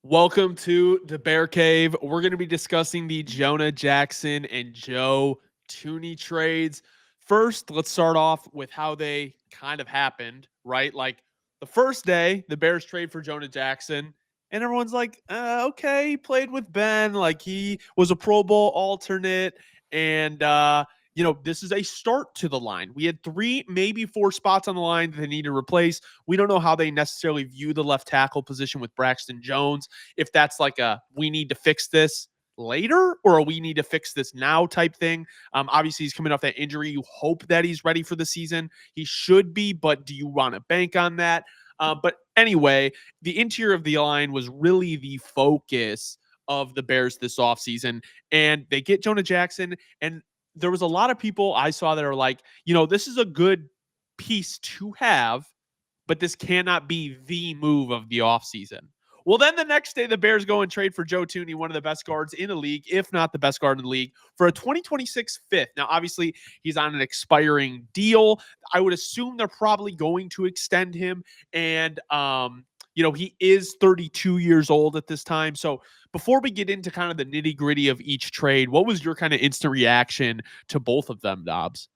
Welcome to the Bear Cave. We're going to be discussing the Jonah Jackson and Joe Thuney trades. First, let's start off with how they kind of happened, right? Like the first day, the Bears trade for Jonah Jackson, and everyone's like, okay, he played with Ben. Like he was a Pro Bowl alternate. And, this is a start to the line. We had three, maybe four spots on the line that they need to replace. We don't know how they necessarily view the left tackle position with Braxton Jones, if that's like a we need to fix this later or a we need to fix this now type thing. Obviously, he's coming off that injury. You hope that he's ready for the season. He should be, but do you want to bank on that? But anyway, the interior of the line was really the focus of the Bears this offseason. And they get Jonah Jackson. And there was a lot of people I saw that are like, this is a good piece to have, but this cannot be the move of the offseason. Well, then the next day, the Bears go and trade for Joe Thuney, one of the best guards in the league, if not the best guard in the league, for a 2026 fifth. Now, obviously, he's on an expiring deal. I would assume they're probably going to extend him. And, he is 32 years old at this time. So before we get into kind of the nitty gritty of each trade, what was your kind of instant reaction to both of them, Dobbs?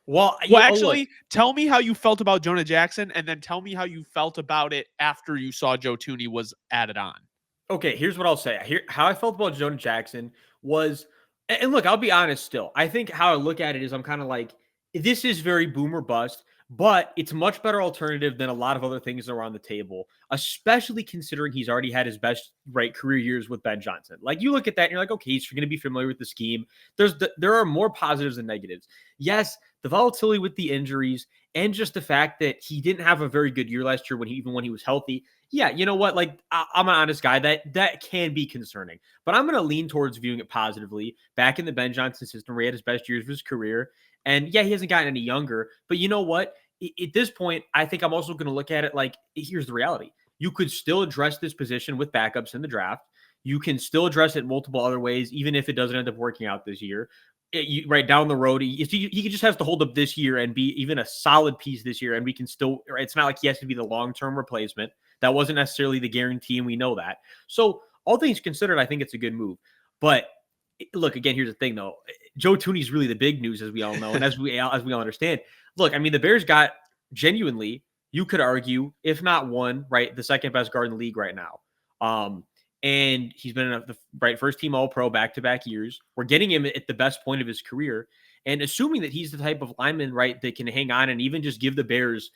Well, Well, look. actually, tell me how you felt about Jonah Jackson, and then tell me how you felt about it after you saw Joe Thuney was added on. Okay, here's what I'll say. Here, how I felt about Jonah Jackson was, and look, I'll be honest. Still, I think how I look at it is, I'm kind of like, this is very boom or bust, but it's a much better alternative than a lot of other things that are on the table, especially considering he's already had his best career years with Ben Johnson. Like you look at that, and you're like, okay, he's going to be familiar with the scheme. There are more positives than negatives. Yes, the volatility with the injuries and just the fact that he didn't have a very good year last year even when he was healthy. Yeah, you know what? Like I'm an honest guy. That can be concerning, but I'm going to lean towards viewing it positively. Back in the Ben Johnson system, where he had his best years of his career, and yeah, he hasn't gotten any younger. But you know what? At this point, I think I'm also going to look at it like, here's the reality: you could still address this position with backups in the draft. You can still address it multiple other ways, even if it doesn't end up working out this year. Right down the road, he just has to hold up this year and be even a solid piece this year, and we can still. It's not like he has to be the long-term replacement. That wasn't necessarily the guarantee, and we know that. So, all things considered, I think it's a good move. But look, again, here's the thing, though. Joe Thuney is really the big news, as we all know, and as we all understand. Look, I mean, the Bears got genuinely, you could argue, if not one, right, the second best guard in the league right now. And he's been the first team All-Pro back-to-back years. We're getting him at the best point of his career, and assuming that he's the type of lineman, right, that can hang on and even just give the Bears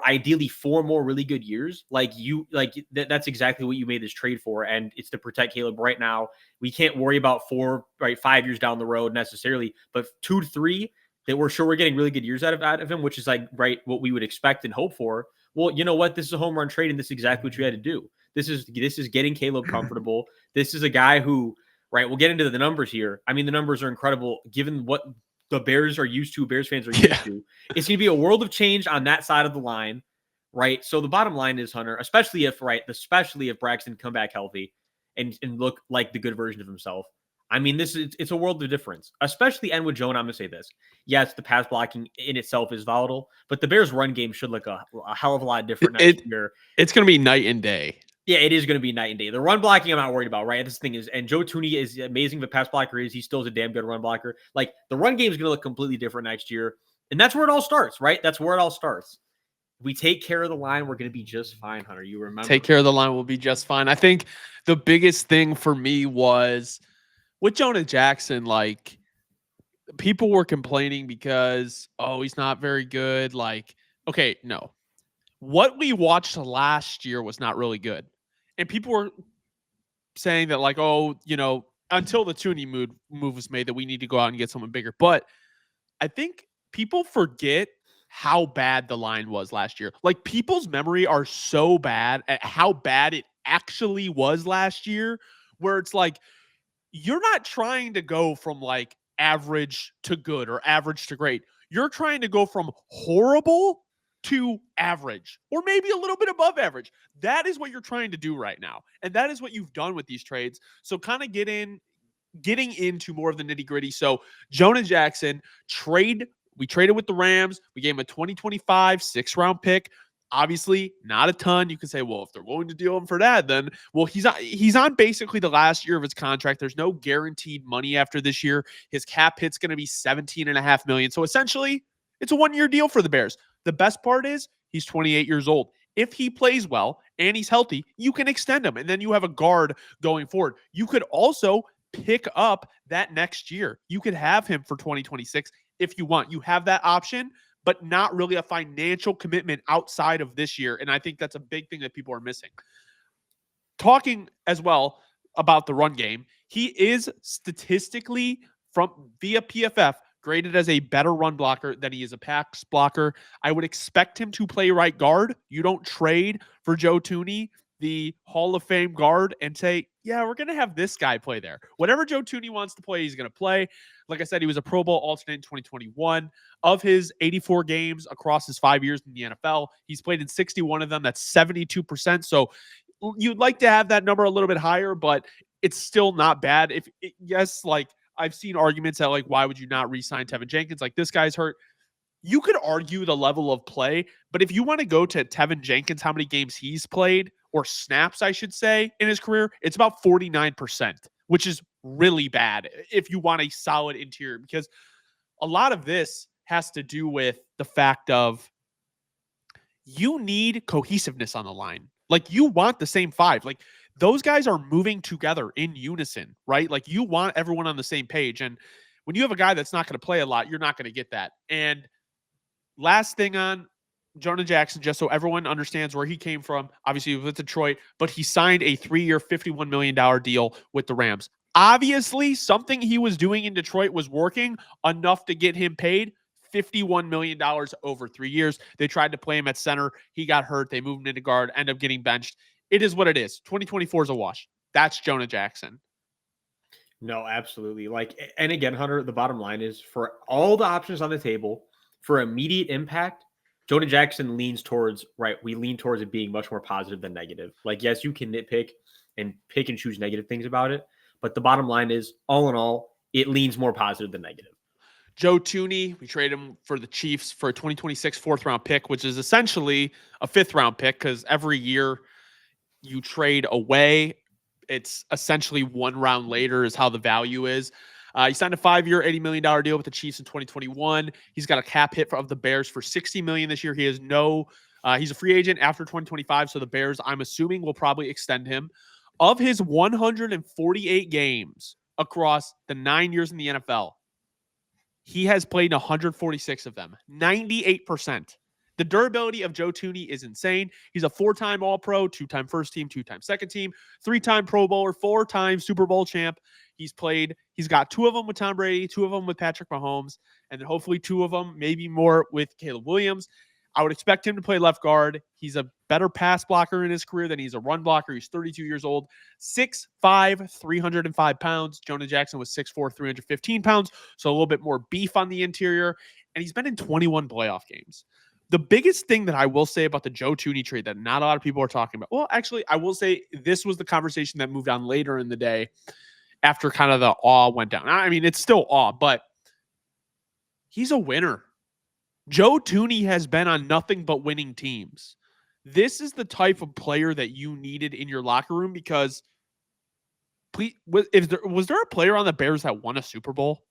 ideally four more really good years. That's exactly what you made this trade for, and it's to protect Caleb right now. We can't worry about 5 years down the road necessarily, but 2 to 3 that we're sure we're getting really good years out of him, which is what we would expect and hope for. Well, you know what? This is a home run trade, and this is exactly what you had to do. This is getting Caleb comfortable. This is a guy who, right, we'll get into the numbers here. I mean, the numbers are incredible given what the Bears are used to, Bears fans are used to. It's going to be a world of change on that side of the line, right? So the bottom line is, Hunter, especially if Braxton come back healthy and look like the good version of himself. I mean, it's a world of difference, especially, and with Jonah, I'm going to say this. Yes, the pass blocking in itself is volatile, but the Bears' run game should look a hell of a lot different next year. It's going to be night and day. Yeah, it is going to be night and day. The run blocking, I'm not worried about, right? This thing is, and Joe Thuney is amazing. The pass blocker he still is a damn good run blocker. Like, the run game is going to look completely different next year. And that's where it all starts, right? That's where it all starts. If we take care of the line, we're going to be just fine, Hunter. You remember? Take care of the line, we'll be just fine. I think the biggest thing for me was with Jonah Jackson, like, people were complaining because, he's not very good. Like, okay, no. What we watched last year was not really good. And people were saying that, like, until the Thuney move was made, that we need to go out and get someone bigger. But I think people forget how bad the line was last year. Like, people's memory are so bad at how bad it actually was last year, where it's like, you're not trying to go from like average to good or average to great. You're trying to go from horrible to average, or maybe a little bit above average. That is what you're trying to do right now. And that is what you've done with these trades. So kind of getting into more of the nitty gritty. So Jonah Jackson we traded with the Rams. We gave him a 2025 6th round pick. Obviously, not a ton. You can say, well, if they're willing to deal him for that, then well, he's on basically the last year of his contract. There's no guaranteed money after this year. His cap hit's going to be 17.5 million. So essentially, it's a 1-year deal for the Bears. The best part is he's 28 years old. If he plays well and he's healthy, you can extend him, and then you have a guard going forward. You could also pick up that next year. You could have him for 2026 if you want. You have that option, but not really a financial commitment outside of this year. And I think that's a big thing that people are missing. Talking as well about the run game, he is statistically via PFF graded as a better run blocker than he is a pass blocker. I would expect him to play right guard. You don't trade for Joe Thuney, the Hall of Fame guard, and say, yeah, we're going to have this guy play there. Whatever Joe Thuney wants to play, he's going to play. Like I said, he was a Pro Bowl alternate in 2021. Of his 84 games across his 5 years in the NFL, he's played in 61 of them. That's 72%. So you'd like to have that number a little bit higher, but it's still not bad. Yes, like I've seen arguments that like, why would you not re-sign Tevin Jenkins? Like this guy's hurt. You could argue the level of play, but if you want to go to Tevin Jenkins, how many games he's played, or snaps, I should say, in his career, it's about 49%, which is really bad if you want a solid interior, because a lot of this has to do with the fact of you need cohesiveness on the line. Like you want the same five. Like those guys are moving together in unison, right? Like you want everyone on the same page. And when you have a guy that's not going to play a lot, you're not going to get that. And last thing on Jonah Jackson, just so everyone understands where he came from, obviously with Detroit, but he signed a 3-year, $51 million deal with the Rams. Obviously, something he was doing in Detroit was working enough to get him paid $51 million over 3 years. They tried to play him at center. He got hurt. They moved him into guard, ended up getting benched. It is what it is. 2024 is a wash. That's Jonah Jackson. No, absolutely. And again, Hunter, the bottom line is for all the options on the table for immediate impact, Jonah Jackson leans towards, we lean towards it being much more positive than negative. Like, yes, you can nitpick and pick and choose negative things about it, but the bottom line is, all in all, it leans more positive than negative. Joe Thuney, we traded him for the Chiefs for a 2026 fourth-round pick, which is essentially a fifth-round pick because every year you trade away, it's essentially 1 round later is how the value is. He signed a 5-year, $80 million deal with the Chiefs in 2021. He's got a cap hit of the Bears for $60 million this year. He has he's a free agent after 2025, so the Bears, I'm assuming, will probably extend him. Of his 148 games across the 9 years in the NFL, he has played 146 of them, 98%. The durability of Joe Thuney is insane. He's a 4-time All-Pro, 2-time first team, 2-time second team, 3-time Pro Bowler, 4-time Super Bowl champ. He's got 2 of them with Tom Brady, 2 of them with Patrick Mahomes, and then hopefully 2 of them, maybe more, with Caleb Williams. I would expect him to play left guard. He's a better pass blocker in his career than he's a run blocker. He's 32 years old, 6'5", 305 pounds. Jonah Jackson was 6'4", 315 pounds, so a little bit more beef on the interior, and he's been in 21 playoff games. The biggest thing that I will say about the Joe Thuney trade that not a lot of people are talking about, well, actually, I will say this was the conversation that moved on later in the day after kind of the awe went down. I mean, it's still awe, but he's a winner. Joe Thuney has been on nothing but winning teams. This is the type of player that you needed in your locker room because was there a player on the Bears that won a Super Bowl?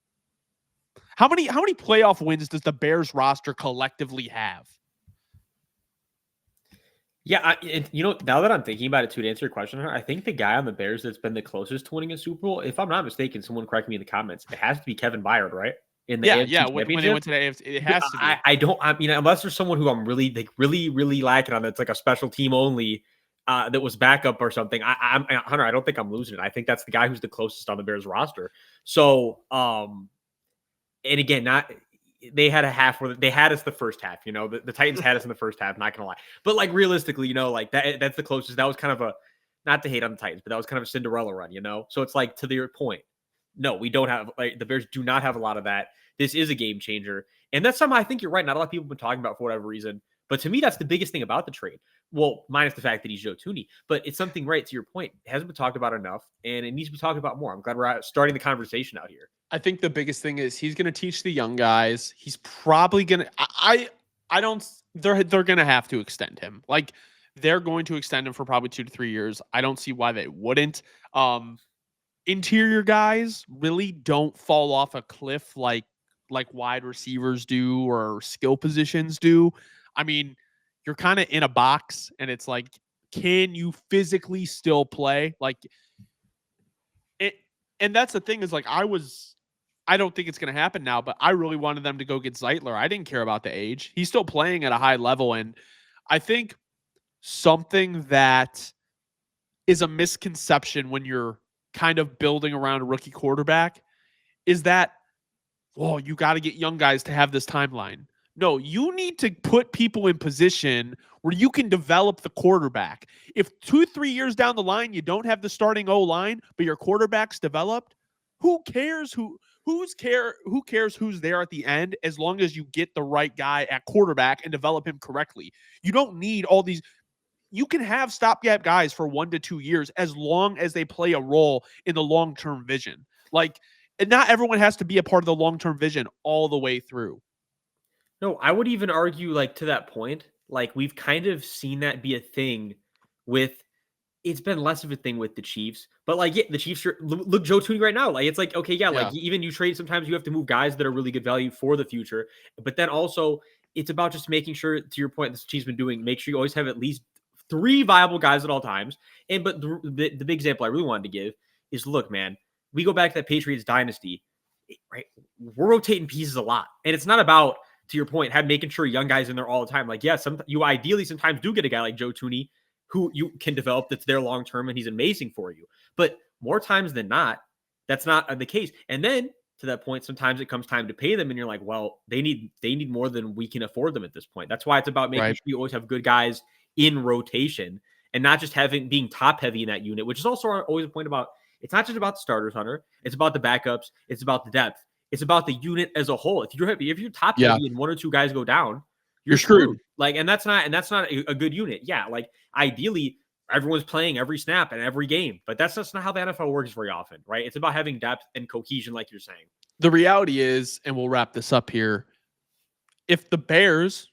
How many playoff wins does the Bears roster collectively have? Yeah, now that I'm thinking about it too, to answer your question, I think the guy on the Bears that's been the closest to winning a Super Bowl, if I'm not mistaken, someone correct me in the comments, it has to be Kevin Byard, right? In the AFC when they went to the AFC, it has to be. I mean, unless there's someone who I'm really lacking on that's like a special team only that was backup or something. I'm Hunter, I don't think I'm losing it. I think that's the guy who's the closest on the Bears roster. So, and again, they had a half where they had us the first half, the Titans had us in the first half, not gonna lie. But like realistically, like that's the closest. That was kind of not to hate on the Titans, but that was kind of a Cinderella run, So it's like, to your point, no, we don't have, the Bears do not have a lot of that. This is a game changer. And that's something I think you're right. Not a lot of people have been talking about for whatever reason. But to me, that's the biggest thing about the trade. Well, minus the fact that he's Joe Thuney. But it's something, right, to your point, it hasn't been talked about enough, and it needs to be talked about more. I'm glad we're starting the conversation out here. I think the biggest thing is he's going to teach the young guys. He's probably going to – I don't they're going to have to extend him. Like they're going to extend him for probably 2 to 3 years. I don't see why they wouldn't. Interior guys really don't fall off a cliff like wide receivers do or skill positions do. I mean, you're kind of in a box and it's like, can you physically still play? Like it, and that's the thing is like I don't think it's going to happen now, but I really wanted them to go get Zeitler. I didn't care about the age. He's still playing at a high level. And I think something that is a misconception when you're kind of building around a rookie quarterback is that, well, you got to get young guys to have this timeline. No, you need to put people in position where you can develop the quarterback. If 2-3 years down the line you don't have the starting O line, but your quarterback's developed, who cares who cares who's there at the end as long as you get the right guy at quarterback and develop him correctly. You don't need all these. You can have stopgap guys for 1 to 2 years as long as they play a role in the long-term vision. Like, and not everyone has to be a part of the long-term vision all the way through. No, I would even argue, like, to that point, like, we've kind of seen that be a thing with it's been less of a thing with the Chiefs, but like, yeah, the Chiefs are look Joe Thuney right now. Like, it's like, okay, yeah, like Yeah. even you trade, sometimes you have to move guys that are really good value for the future. But then also it's about just making sure, to your point, this Chiefs been doing, make sure you always have at least 3 viable guys at all times. And but the big example I really wanted to give is, look, man, we go back to that Patriots dynasty, right? We're rotating pieces a lot. And it's not about, to your point, making sure young guys in there all the time. Like, yeah, you ideally sometimes do get a guy like Joe Thuney who you can develop that's there long term and he's amazing for you. But more times than not, that's not the case. And then to that point, sometimes it comes time to pay them, and you're like, well, they need more than we can afford them at this point. That's why it's about making Right. sure you always have good guys in rotation and not just being top heavy in that unit, which is also always a point about, it's not just about the starters, Hunter. It's about the backups. It's about the depth. It's about the unit as a whole. If you're top Yeah. heavy and 1 or 2 guys go down, You're screwed. Like, and that's not a good unit. Yeah, like ideally everyone's playing every snap and every game, but that's just not how the NFL works very often, right? It's about having depth and cohesion, like you're saying. The reality is, and we'll wrap this up here, if the Bears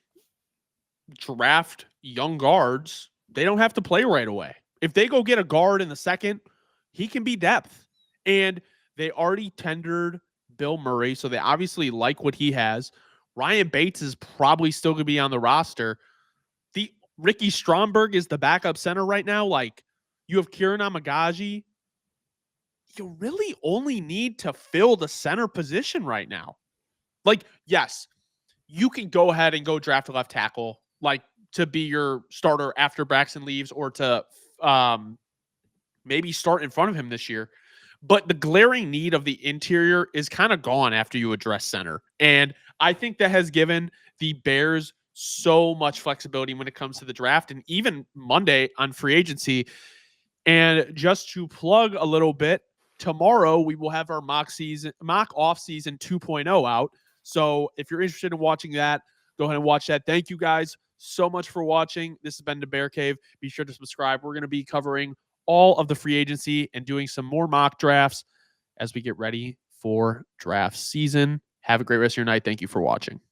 draft young guards, they don't have to play right away. If they go get a guard in the second, he can be depth. And they already tendered Bill Murray, so they obviously like what he has. Ryan Bates is probably still going to be on the roster. The Ricky Stromberg is the backup center right now. Like, you have Kieran Amagaji. You really only need to fill the center position right now. Like, yes, you can go ahead and go draft a left tackle, like to be your starter after Braxton leaves, or to maybe start in front of him this year. But the glaring need of the interior is kind of gone after you address center. And I think that has given the Bears so much flexibility when it comes to the draft and even Monday on free agency. And just to plug a little bit, tomorrow we will have our mock off season 2.0 out. So if you're interested in watching that, go ahead and watch that. Thank you guys so much for watching. This has been the Bear Cave. Be sure to subscribe. We're going to be covering all of the free agency and doing some more mock drafts as we get ready for draft season. Have a great rest of your night. Thank you for watching.